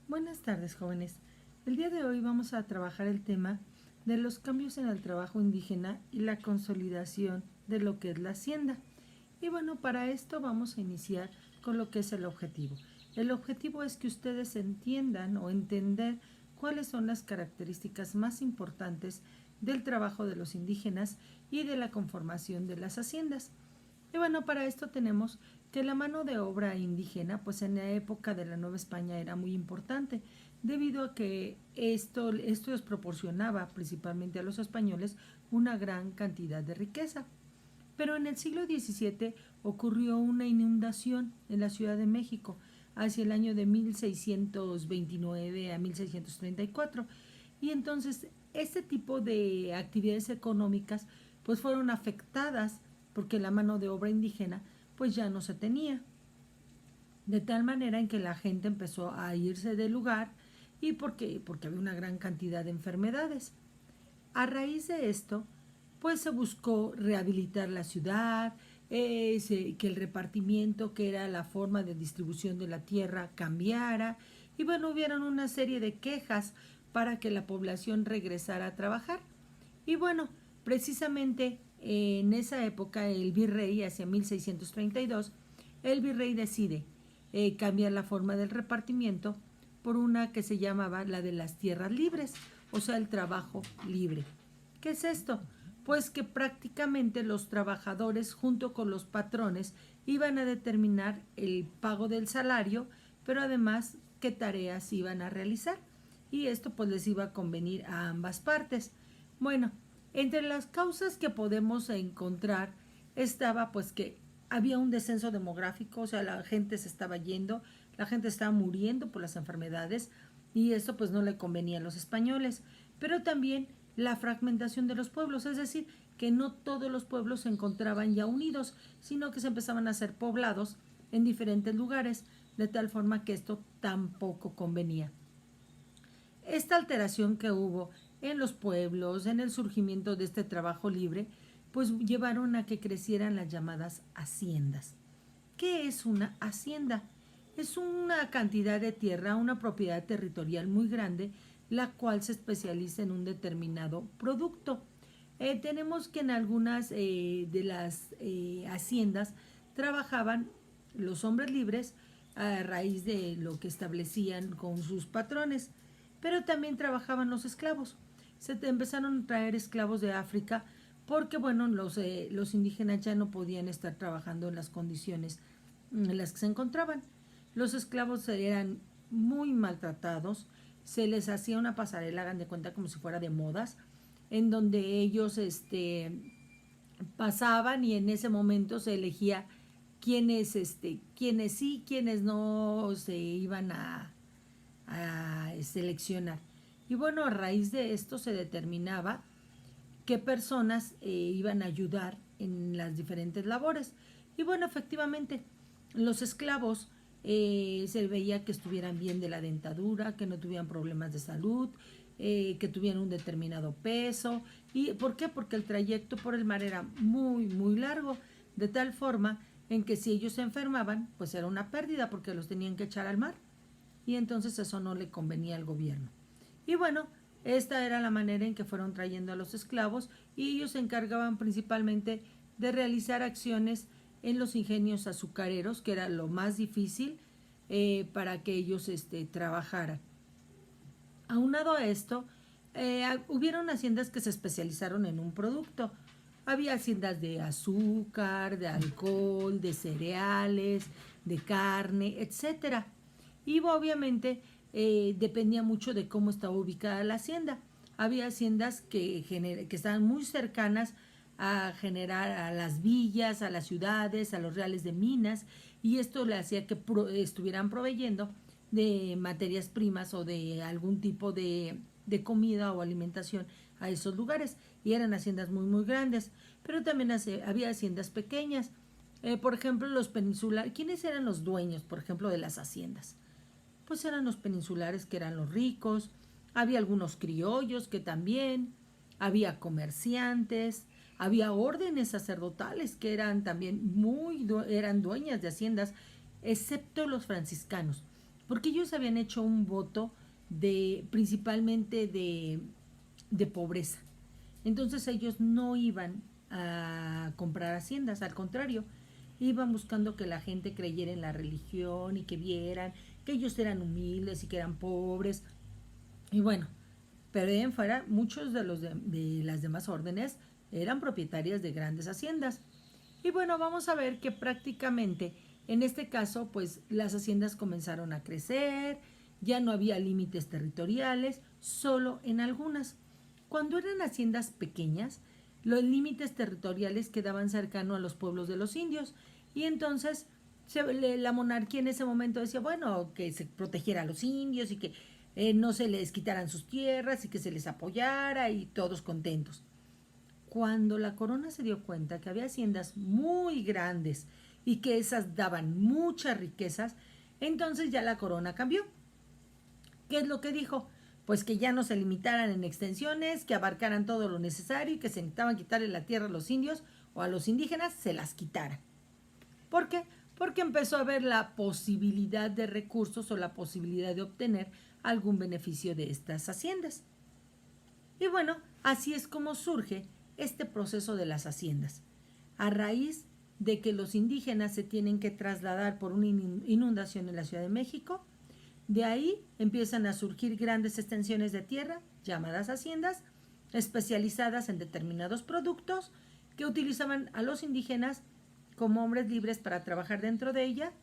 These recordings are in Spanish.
Buenas tardes, jóvenes. El día de hoy vamos a trabajar el tema de los cambios en el trabajo indígena y la consolidación de lo que es la hacienda. Y bueno, para esto vamos a iniciar con lo que es el objetivo. El objetivo es que ustedes entiendan o entender cuáles son las características más importantes del trabajo de los indígenas y de la conformación de las haciendas. Y bueno, para esto tenemos que la mano de obra indígena, pues en la época de la Nueva España era muy importante, debido a que esto les proporcionaba principalmente a los españoles una gran cantidad de riqueza. Pero en el siglo XVII ocurrió una inundación en la Ciudad de México hacia el año de 1629 a 1634. Y entonces este tipo de actividades económicas pues fueron afectadas porque la mano de obra indígena pues ya no se tenía. De tal manera en que la gente empezó a irse del lugar y porque había una gran cantidad de enfermedades. A raíz de esto, pues se buscó rehabilitar la ciudad, que el repartimiento, que era la forma de distribución de la tierra, cambiara. Y bueno, hubieron una serie de quejas para que la población regresara a trabajar. Y bueno, precisamente en esa época el virrey, hacia 1632, el virrey decide cambiar la forma del repartimiento por una que se llamaba la de las tierras libres, o sea, el trabajo libre. ¿Qué es esto? Pues que prácticamente los trabajadores junto con los patrones iban a determinar el pago del salario, pero además qué tareas iban a realizar. Y esto pues les iba a convenir a ambas partes. Bueno, entre las causas que podemos encontrar estaba pues que había un descenso demográfico, o sea, la gente se estaba yendo, la gente estaba muriendo por las enfermedades y esto pues no le convenía a los españoles, pero también la fragmentación de los pueblos, es decir, que no todos los pueblos se encontraban ya unidos, sino que se empezaban a hacer poblados en diferentes lugares, de tal forma que esto tampoco convenía. Esta alteración que hubo en los pueblos, en el surgimiento de este trabajo libre, pues llevaron a que crecieran las llamadas haciendas. ¿Qué es una hacienda? Es una cantidad de tierra, una propiedad territorial muy grande, la cual se especializa en un determinado producto. Tenemos que en algunas de las haciendas trabajaban los hombres libres a raíz de lo que establecían con sus patrones, pero también trabajaban los esclavos. Se empezaron a traer esclavos de África porque, bueno, los indígenas ya no podían estar trabajando en las condiciones en las que se encontraban. Los esclavos eran muy maltratados, se les hacía una pasarela, hagan de cuenta como si fuera de modas, en donde ellos pasaban y en ese momento se elegía quiénes sí, quiénes no se iban a seleccionar. Y bueno, a raíz de esto se determinaba qué personas iban a ayudar en las diferentes labores. Y bueno, efectivamente, los esclavos se veía que estuvieran bien de la dentadura, que no tuvieran problemas de salud, que tuvieran un determinado peso. ¿Y por qué? Porque el trayecto por el mar era muy, muy largo, de tal forma en que si ellos se enfermaban, pues era una pérdida porque los tenían que echar al mar. Y entonces eso no le convenía al gobierno. Y bueno, esta era la manera en que fueron trayendo a los esclavos y ellos se encargaban principalmente de realizar acciones en los ingenios azucareros, que era lo más difícil para que ellos trabajaran. Aunado a esto, hubieron haciendas que se especializaron en un producto. Había haciendas de azúcar, de alcohol, de cereales, de carne, etcétera. Y obviamente dependía mucho de cómo estaba ubicada la hacienda. Había haciendas que estaban muy cercanas a generar a las villas, a las ciudades, a los reales de minas, y esto le hacía que estuvieran proveyendo de materias primas o de algún tipo de comida o alimentación a esos lugares, y eran haciendas muy muy grandes, pero también había haciendas pequeñas. Por ejemplo, los peninsulares. ¿Quiénes eran los dueños, por ejemplo, de las haciendas? Pues eran los peninsulares, que eran los ricos, había algunos criollos que también, había comerciantes, había órdenes sacerdotales que eran también eran dueñas de haciendas, excepto los franciscanos. porque ellos habían hecho un voto principalmente de pobreza. Entonces ellos no iban a comprar haciendas, al contrario, iban buscando que la gente creyera en la religión y que vieran que ellos eran humildes y que eran pobres. Y bueno, pero de en fuera, muchos de las demás órdenes eran propietarias de grandes haciendas. Y bueno, vamos a ver que prácticamente en este caso, pues las haciendas comenzaron a crecer, ya no había límites territoriales, solo en algunas. Cuando eran haciendas pequeñas, los límites territoriales quedaban cercanos a los pueblos de los indios y entonces la monarquía en ese momento decía, bueno, que se protegiera a los indios y que no se les quitaran sus tierras y que se les apoyara y todos contentos. Cuando la corona se dio cuenta que había haciendas muy grandes y que esas daban muchas riquezas, entonces ya la corona cambió. ¿Qué es lo que dijo? Pues que ya no se limitaran en extensiones, que abarcaran todo lo necesario y que se necesitaban quitarle la tierra a los indios o a los indígenas, se las quitaran. ¿Por qué? Porque empezó a ver la posibilidad de recursos o la posibilidad de obtener algún beneficio de estas haciendas. Y bueno, así es como surge este proceso de las haciendas. A raíz de que los indígenas se tienen que trasladar por una inundación en la Ciudad de México, de ahí empiezan a surgir grandes extensiones de tierra, llamadas haciendas, especializadas en determinados productos que utilizaban a los indígenas como hombres libres para trabajar dentro de ella.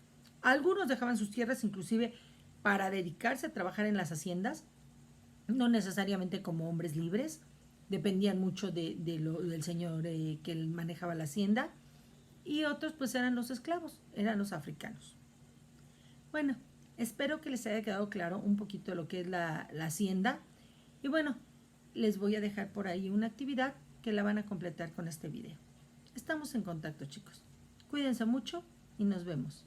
Algunos dejaban sus tierras inclusive para dedicarse a trabajar en las haciendas, no necesariamente como hombres libres, dependían mucho del señor que manejaba la hacienda, y otros pues eran los esclavos, eran los africanos. Bueno, espero que les haya quedado claro un poquito lo que es la hacienda, y bueno, les voy a dejar por ahí una actividad que la van a completar con este video. Estamos en contacto, chicos. Cuídense mucho y nos vemos.